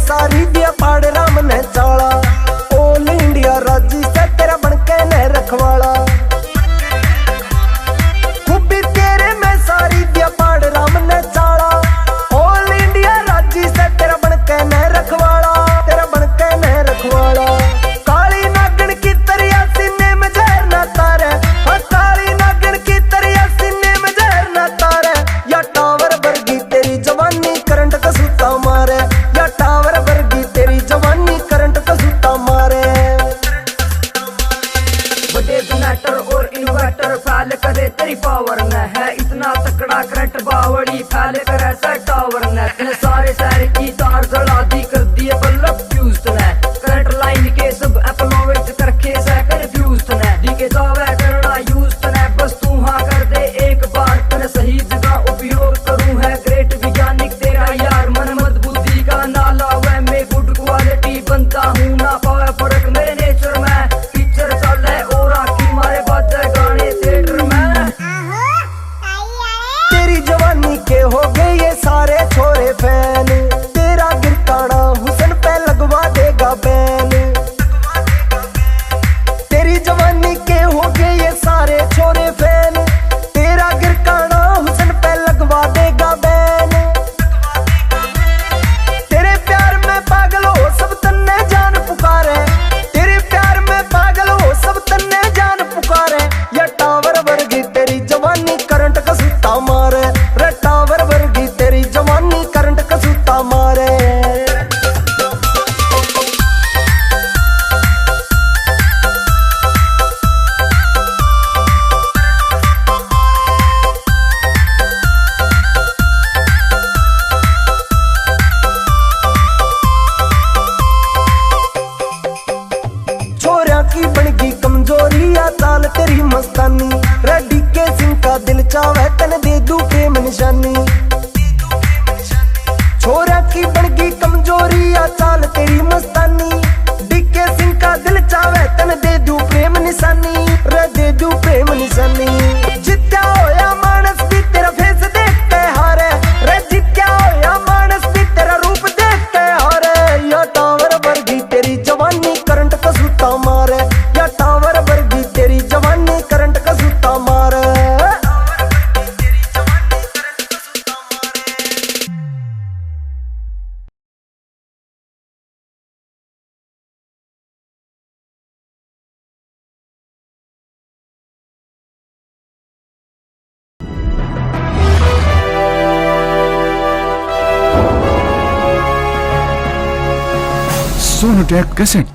सारी दिया पाड़ राम ने चाला, ऑल इंडिया राजी से तेरा बनके ने रखवाला। खूबी तेरे में सारी दिया पाड़ राम ने चाला, ऑल इंडिया राजी से तेरा बनके ने रखवाला, तेरा बनके ने रखवाला। काली नागन की तरिया सीने में जहर ना तारे, काली नागन की तरिया सीने में जहर ना तारे। या टावर वर्गी तेरी जवानी करंट का सूता मारे, या टावर वर्गी तेरी जवानी करंट का सूता मारे। बड़े जनरेटर और इन्वर्टर फैल करे तेरी पावर न है इतना तकड़ा करंट बावड़ी फैल करे सर टावर न तेरे सारे शहर की तार जला दी कर दिए बल्ब फ्यूज ने करंट लाइन के सब अपनोवेट करके से कंफ्यूज ने डी के दावे करना यूज ने बस तू हाँ कर दे एक बार तेरे सही जगह उपयोग करूं है ग्रेट वैज्ञानिक तेरा यार मन मत बुद्धि का नाला वह मैं गुड क्वालिटी बनता हूँ ना पावे फर्क मेरे नेचर में पिक्चर चल है और आखिर मारे बाजे गाने थिएटर में। तेरी जवानी के हो गए ये सारे छोरे फैन, तेरा गिरकाना हुसन पे लगवा देगा बैन। तेरी जवानी के हो गए ये सारे छोरे फैन, तेरा गिरकाना हुसन पे लगवा देगा बैन। तेरे प्यार में पागल हो सब तन्ने जान पुकारे, तेरे प्यार में पागल हो सब तन्ने जान पुकारे। या टावर वर्गी तेरी जवानी करंट का सूता मारे, रे टावर वर्गी तेरी जवानी करंट का सूता मारे। छोरिया की बनगी कमजोरी या चाल तेरी मस्तानी, रेडी के सिंह का दिल चावे तन दे दू प्रेम निशानी। छोरिया की बनगी कमजोरी या चाल तेरी मस्तानी, डीके सिंह का दिल चावे तन दे दू प्रेम निशानी, रे दे दू प्रेम निशानी। जित्या होया मानस भी तेरा फेस देख के हारे, रे जित्या होया मानस भी तेरा रूप देख के हारे। या टावर वर्गी तेरी जवानी करंट का सूता मारे, या टावर वर्गी तेरी जवानी करंट का सूता मारे। सोनोटेक कैसेट